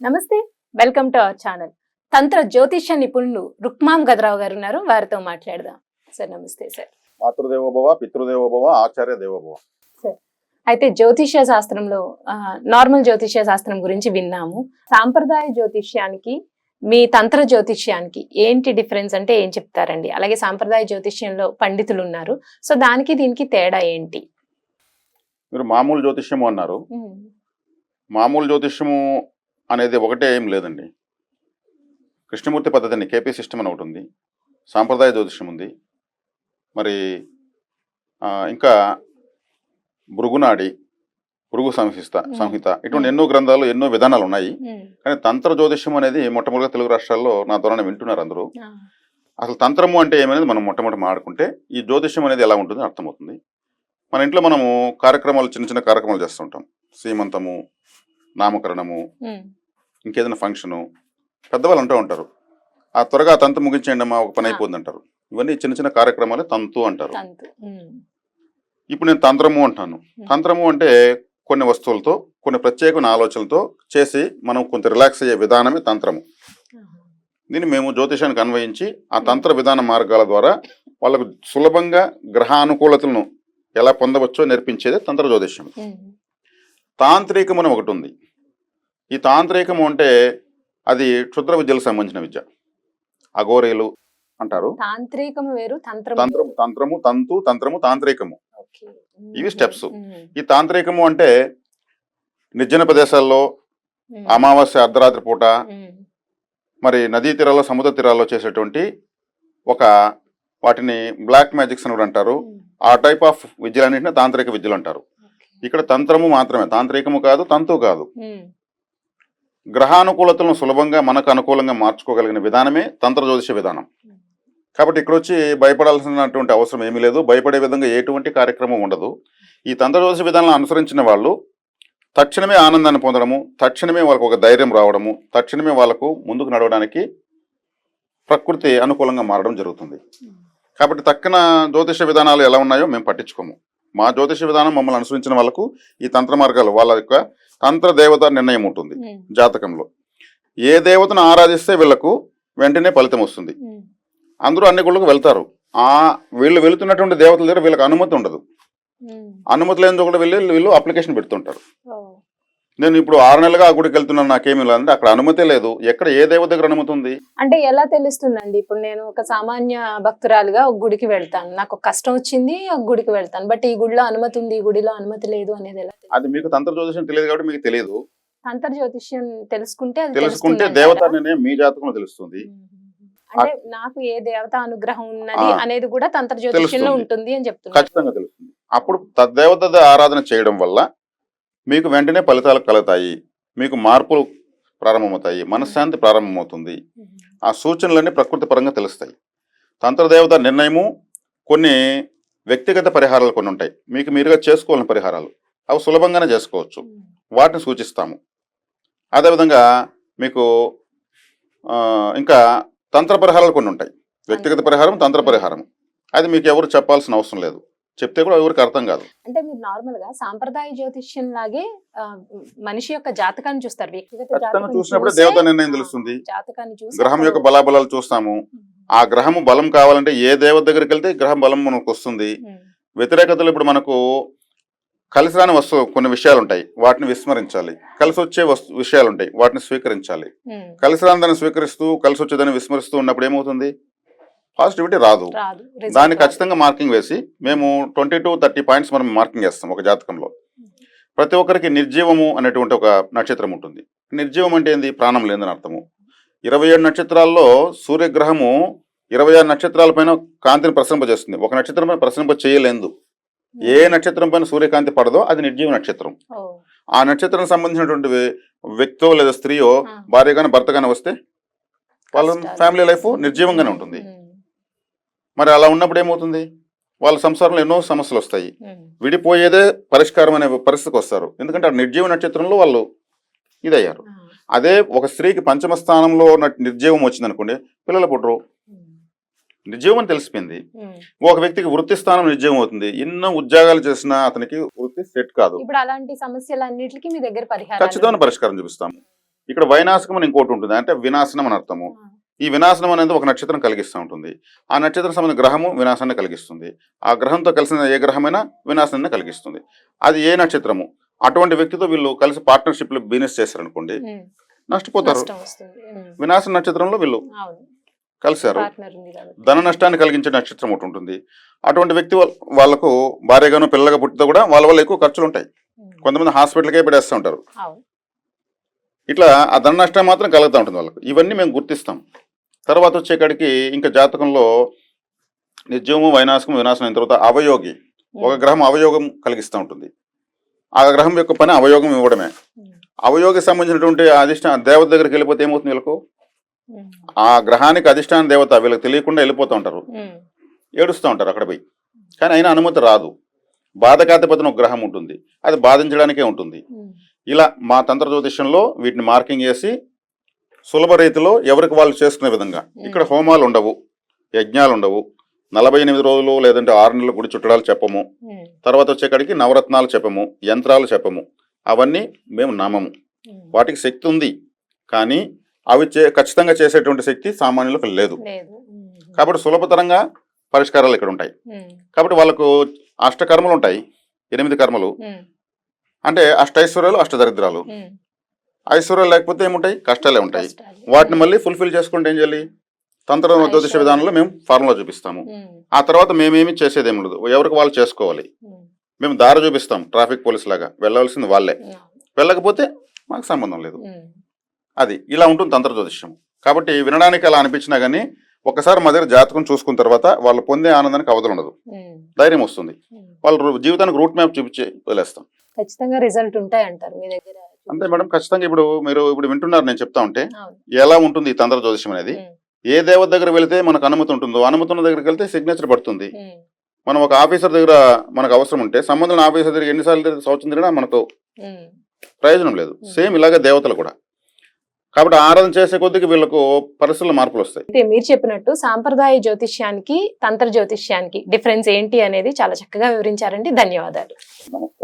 నమస్తే, welcome to our channel. తంత్ర జ్యోతిష్య నిపుణులు రుక్మాం గదరావు గారు ఉన్నారు, వారితో మాట్లాడదాం. సార్ నమస్తే. సార్ మాతృదేవోభవ, పితృదేవోభవ, ఆచార్య దేవోభవ. సార్ అయితే జ్యోతిష్య శాస్త్రంలో నార్మల్ జ్యోతిష్య శాస్త్రం గురించి విన్నాము. సాంప్రదాయ జ్యోతిష్యానికి మీ తంత్ర జ్యోతిష్యానికి ఏంటి డిఫరెన్స్ అంటే ఏం చెప్తారండి? అలాగే సాంప్రదాయ జ్యోతిష్యంలో పండితులు ఉన్నారు, సో దానికి దీనికి తేడా ఏంటి? మీరు మామూలు జ్యోతిష్యము అన్నారు. మామూలు జ్యోతిష్యము అనేది ఒకటే ఏం లేదండి. కృష్ణమూర్తి పద్ధతిని కేపీ సిస్టమ్ అని ఒకటి ఉంది, సాంప్రదాయ జ్యోతిష్యం ఉంది, మరి ఇంకా భృగునాడి, భృగు సంహిత ఇటువంటి ఎన్నో గ్రంథాలు, ఎన్నో విధానాలు ఉన్నాయి. కానీ తంత్ర జ్యోతిష్యం అనేది మొట్టమొదటిగా తెలుగు రాష్ట్రాల్లో నా ద్వారా వింటున్నారు అందరూ. అసలు తంత్రము అంటే ఏమనేది మనం మొట్టమొదటి మాట్లాడుకుంటే ఈ జ్యోతిష్యం అనేది ఎలా ఉంటుందో అర్థమవుతుంది. మన ఇంట్లో మనము కార్యక్రమాలు, చిన్న చిన్న కార్యక్రమాలు చేస్తుంటాం. సీమంతము, నామకరణము, ఇంకేదైనా ఫంక్షను, పెద్దవాళ్ళు అంటూ ఉంటారు, ఆ త్వరగా తంతు ముగించేయండి అమ్మా, ఒక పని అయిపోతుంది అంటారు. ఇవన్నీ చిన్న చిన్న కార్యక్రమాలే తంతు అంటారు. ఇప్పుడు నేను తంత్రము అంటాను. తంత్రము అంటే కొన్ని వస్తువులతో, కొన్ని ప్రత్యేకమైన ఆలోచనలతో చేసి మనం కొంత రిలాక్స్ అయ్యే విధానమే తంత్రము. దీన్ని మేము జ్యోతిషానికి అన్వయించి ఆ తంత్ర విధాన మార్గాల ద్వారా వాళ్ళకు సులభంగా గ్రహానుకూలతలను ఎలా పొందవచ్చో నేర్పించేది తంత్ర జ్యోతిష్యం. తాంత్రికం అని ఒకటి ఉంది. ఈ తాంత్రికము అంటే అది క్షుద్ర విద్యలకు సంబంధించిన విద్య. అఘోరీలు అంటారు. తాంత్రికము వేరు, తంత్రము, తంతు, తంత్రము, తాంత్రికము, ఇవి స్టెప్స్. ఈ తాంత్రికము అంటే నిర్జన ప్రదేశాల్లో అమావాస్య అర్ధరాత్రి పూట మరి నదీ తీరాల్లో, సముద్ర తీరాల్లో చేసేటువంటి ఒక వాటిని బ్లాక్ మ్యాజిక్స్ అని అంటారు. ఆ టైప్ ఆఫ్ విద్యలన్నింటినీ తాంత్రిక విద్యలు అంటారు. ఇక్కడ తంత్రము మాత్రమే, తాంత్రికము కాదు, తంతు కాదు. గ్రహానుకూలతలను సులభంగా మనకు అనుకూలంగా మార్చుకోగలిగిన విధానమే తంత్ర జ్యోతిష విధానం. కాబట్టి ఇక్కడ వచ్చి భయపడాల్సినటువంటి అవసరం ఏమీ లేదు. భయపడే విధంగా ఎటువంటి కార్యక్రమం ఉండదు. ఈ తంత్ర జ్యోతిష విధానాలను అనుసరించిన వాళ్ళు తక్షణమే ఆనందాన్ని పొందడము, తక్షణమే వాళ్ళకు ఒక ధైర్యం రావడము, తక్షణమే వాళ్ళకు ముందుకు నడవడానికి ప్రకృతి అనుకూలంగా మారడం జరుగుతుంది. కాబట్టి తక్కిన జ్యోతిష విధానాలు ఎలా ఉన్నాయో మేము పట్టించుకోము. మా జ్యోతిష విధానం మమ్మల్ని అనుసరించిన వాళ్ళకు ఈ తంత్ర మార్గాలు, వాళ్ళ యొక్క తంత్ర దేవత నిర్ణయం ఉంటుంది జాతకంలో. ఏ దేవతను ఆరాధిస్తే వీళ్లకు వెంటనే ఫలితం వస్తుంది. అందరూ అన్ని గుళ్ళకు వెళ్తారు. వీళ్ళు వెళుతున్నటువంటి దేవతల దగ్గర వీళ్ళకి అనుమతి ఉండదు. అనుమతి లేని కూడా వీళ్ళు అప్లికేషన్ పెడుతుంటారు. నేను ఇప్పుడు 6 నెలలుగా ఆ గుడికి వెళ్తున్నాను, నాకేమీ లేదంటే అక్కడ అనుమతి లేదు. ఎక్కడ ఏ దేవత దగ్గర అనుమతి ఉంది అంటే ఎలా తెలుస్తుందండి? ఇప్పుడు నేను ఒక సామాన్య భక్తురాలుగా ఒక గుడికి వెళ్తాను, నాకు కష్టం వచ్చింది, ఒక గుడికి వెళ్తాను, బట్ ఈ గుడిలో అనుమతి ఉంది, ఈ గుడిలో అనుమతి లేదు అనేది ఎలా? అది మీకు తంత్ర జ్యోతిష్యం తెలియదు కాబట్టి మీకు తెలియదు. తంత్ర జ్యోతిష్యం తెలుసుకుంటే దేవత నిర్ణయం మీ జాతకంలో తెలుస్తుంది. అంటే నాకు ఏ దేవత అనుగ్రహం ఉన్నది అనేది కూడా తంత్ర జ్యోతిష్యంలో ఉంటుంది అని చెప్తున్నారు. ఖచ్చితంగా తెలుస్తుంది. అప్పుడు తద్దేవత ఆరాధన చేయడం వల్ల మీకు వెంటనే ఫలితాలు కలుగుతాయి, మీకు మార్పులు ప్రారంభమవుతాయి, మనశ్శాంతి ప్రారంభమవుతుంది. ఆ సూచనలన్నీ ప్రకృతి పరంగా తెలుస్తాయి. తంత్రదేవత నిర్ణయము, కొన్ని వ్యక్తిగత పరిహారాలు కొన్ని ఉంటాయి, మీకు మీరుగా చేసుకోవాలని పరిహారాలు, అవి సులభంగానే చేసుకోవచ్చు, వాటిని సూచిస్తాము. అదేవిధంగా మీకు ఇంకా తంత్ర పరిహారాలు కొన్ని ఉంటాయి. వ్యక్తిగత పరిహారం, తంత్ర పరిహారం, అది మీకు ఎవరు చెప్పాల్సిన అవసరం లేదు, చెప్తే కూడా ఎవరికి అర్థం కాదు. అంటే మీరు నార్మల్ గా సాంప్రదాయ జ్యోతిష్యం లాగే మనిషి యొక్క జాతకాన్ని చూస్తారు. చూసినప్పుడు దేవత నిర్ణయం తెలుస్తుంది. జాతకాన్ని చూసి గ్రహం యొక్క బలాబలాలు చూస్తాము. ఆ గ్రహము బలం కావాలంటే ఏ దేవత దగ్గరికి వెళ్తే గ్రహం బలం మనకు వస్తుంది. వ్యతిరేకతలు ఇప్పుడు మనకు కలిసి రాని కొన్ని విషయాలు ఉంటాయి, వాటిని విస్మరించాలి. కలిసి వచ్చే విషయాలు ఉంటాయి, వాటిని స్వీకరించాలి. కలిసి రాని దాన్ని స్వీకరిస్తూ కలిసి వచ్చేదాన్ని విస్మరిస్తూ ఉన్నప్పుడు ఏమవుతుంది? పాజిటివిటీ రాదు. దాన్ని ఖచ్చితంగా మార్కింగ్ వేసి మేము 20 to 30 పాయింట్స్ మనం మార్కింగ్ చేస్తాం ఒక జాతకంలో. ప్రతి ఒక్కరికి నిర్జీవము అనేటువంటి ఒక నక్షత్రం ఉంటుంది. నిర్జీవం అంటే ఏంది? ప్రాణం లేదని అర్థము. 27 నక్షత్రాల్లో సూర్యగ్రహము 26 నక్షత్రాల పైన కాంతిని ప్రసరింపజేస్తుంది. ఒక నక్షత్రం పైన ప్రసరింప చేయలేదు. ఏ నక్షత్రం పైన సూర్యకాంతి పడదో అది నిర్జీవ నక్షత్రం. ఆ నక్షత్రం సంబంధించినటువంటి వ్యక్తో లేదా స్త్రీయో, భార్య కానీ భర్త కానీ వస్తే వాళ్ళ ఫ్యామిలీ లైఫ్ నిర్జీవంగానే ఉంటుంది. మరి అలా ఉన్నప్పుడు ఏమవుతుంది? వాళ్ళ సంసారంలో ఎన్నో సమస్యలు వస్తాయి. విడిపోయేదే పరిష్కారం అనే పరిస్థితికి వస్తారు. ఎందుకంటే ఆ నిర్జీవ నక్షత్రంలో వాళ్ళు ఇదయ్యారు. అదే ఒక స్త్రీకి పంచమ స్థానంలో నిర్జీవం వచ్చింది అనుకోండి, పిల్లలు పుట్టరు. నిర్జీవం అని తెలిసిపోయింది. ఒక వ్యక్తికి వృత్తి స్థానం నిర్జీవం అవుతుంది. ఎన్నో ఉద్యోగాలు చేసినా అతనికి వృత్తి సెట్ కాదు. ఇప్పుడు అలాంటి సమస్యలన్నిటికీ మీ దగ్గర ఖచ్చితమైన పరిష్కారం చూపిస్తాము. ఇక్కడ వైనాశకం అని ఇంకోటి ఉంటుంది, అంటే వినాశనం అని అర్థము. ఈ వినాశనం అనేది ఒక నక్షత్రం కలిగిస్తూ ఉంటుంది. ఆ నక్షత్రం సంబంధించిన గ్రహము వినాశాన్ని కలిగిస్తుంది. ఆ గ్రహంతో కలిసిన ఏ గ్రహమైనా వినాశాన్ని కలిగిస్తుంది. అది ఏ నక్షత్రము, అటువంటి వ్యక్తితో వీళ్ళు కలిసి పార్ట్నర్షిప్ లో బిజినెస్ చేశారనుకోండి, నష్టపోతారు. నష్టం వస్తుంది. వినాశ నక్షత్రంలో వీళ్ళు అవును, కలిశారు. పార్ట్నర్ ఉంది కాబట్టి. ధన నష్టాన్ని కలిగించే నక్షత్రం ఒకటి ఉంటుంది. అటువంటి వ్యక్తి వాళ్ళకు భార్యగాను పిల్లగా పుట్టితే కూడా వాళ్ళ వల్ల ఎక్కువ ఖర్చులు ఉంటాయి. కొంతమంది హాస్పిటల్కే పెడేస్తూ ఉంటారు. అవును. ఇట్లా ఆ ధన నష్టం మాత్రం కలుగుతూ ఉంటుంది వాళ్ళకు. ఇవన్నీ మేము గుర్తిస్తాం. తర్వాత వచ్చేకాడికి ఇంకా జాతకంలో నిత్యము వైనాశకం వినాశనం అయిన తర్వాత అవయోగి, ఒక గ్రహం అవయోగం కలిగిస్తూ ఉంటుంది. ఆ గ్రహం యొక్క పని అవయోగం ఇవ్వడమే. అవయోగికి సంబంధించినటువంటి అధిష్టాన దేవత దగ్గరికి వెళ్ళిపోతే ఏమవుతుంది, వీళ్ళకు ఆ గ్రహానికి అధిష్టాన దేవత వీళ్ళకి తెలియకుండా వెళ్ళిపోతూ ఉంటారు, ఏడుస్తూ ఉంటారు అక్కడ పోయి. కానీ అయినా అనుమతి రాదు. బాధకాధిపతిని ఒక గ్రహం ఉంటుంది, అది బాధించడానికే ఉంటుంది. ఇలా మా తంత్ర జ్యోతిష్యంలో వీటిని మార్కింగ్ చేసి సులభ రీతిలో ఎవరికి వాళ్ళు చేసుకునే విధంగా. ఇక్కడ హోమాలు ఉండవు, యజ్ఞాలు ఉండవు, 48 రోజులు లేదంటే 6 నెలలు గుడి చుట్టడాలు చెప్పము. తర్వాత వచ్చేకాడికి నవరత్నాలు చెప్పము, యంత్రాలు చెప్పము. అవన్నీ మేము నమ్మము. వాటికి శక్తి ఉంది, కానీ అవి ఖచ్చితంగా చేసేటువంటి శక్తి సామాన్యులకు లేదు. కాబట్టి సులభతరంగా పరిష్కారాలు ఇక్కడ ఉంటాయి. కాబట్టి వాళ్ళకు అష్టకర్మలు ఉంటాయి, 8 కర్మలు. అంటే అష్టైశ్వర్యాలు అష్టదరిద్రాలు. ఐశ్వర్యాలు లేకపోతే ఏముంటాయి, కష్టాలే ఉంటాయి. వాటిని మళ్ళీ ఫుల్ఫిల్ చేసుకుంటే ఏం చేయాలి, తంత్ర జ్యోతిష విధానంలో మేము ఫార్ములా చూపిస్తాము. ఆ తర్వాత మేమేమి చేసేది ఏమి ఉండదు, ఎవరికి వాళ్ళు చేసుకోవాలి. మేము దారి చూపిస్తాం, ట్రాఫిక్ పోలీస్ లాగా. వెళ్ళవలసింది వాళ్ళే, వెళ్ళకపోతే మాకు సంబంధం లేదు. అది ఇలా ఉంటుంది తంత్ర జ్యోతిష్యం. కాబట్టి వినడానికి అలా అనిపించినా కానీ ఒకసారి మా దగ్గర జాతకం చూసుకున్న తర్వాత వాళ్ళు పొందే ఆనందానికి అవధులు ఉండదు, ధైర్యం వస్తుంది. వాళ్ళ జీవితానికి రూట్ మ్యాప్ చూపించి వదిలేస్తాం. ఖచ్చితంగా రిజల్ట్ ఉంటాయి అంటారు మీ దగ్గర? అంతే మేడం, ఖచ్చితంగా. మీరు వింటున్నారు నేను చెప్తా ఉంటే ఎలా ఉంటుంది ఈ తంత్ర జ్యోతిష్యం అనేది. ఏ దేవత దగ్గర వెళితే మనకు అనుమతి ఉంటుందో, అనుమతి ఉన్న దగ్గరికి వెళ్తే సిగ్నేచర్ పడుతుంది. మనం ఒక ఆఫీసర్ దగ్గర మనకు అవసరం ఉంటే సంబంధం ఆఫీసర్ దగ్గర ఎన్నిసార్లు సంవత్సరం తిరిగినా మనకు ప్రయోజనం లేదు. సేమ్ ఇలాగే దేవతలు కూడా. కాబట్టి ఆరాధన చేసే కొద్దికి వీళ్ళకు పరిస్థితుల్లో మార్పులు వస్తాయి. అయితే మీరు చెప్పినట్టు సాంప్రదాయ జ్యోతిష్యానికి తంత్ర జ్యోతిష్యానికి డిఫరెన్స్ ఏంటి అనేది చాలా చక్కగా వివరించారండి. ధన్యవాదాలు. నమస్తే.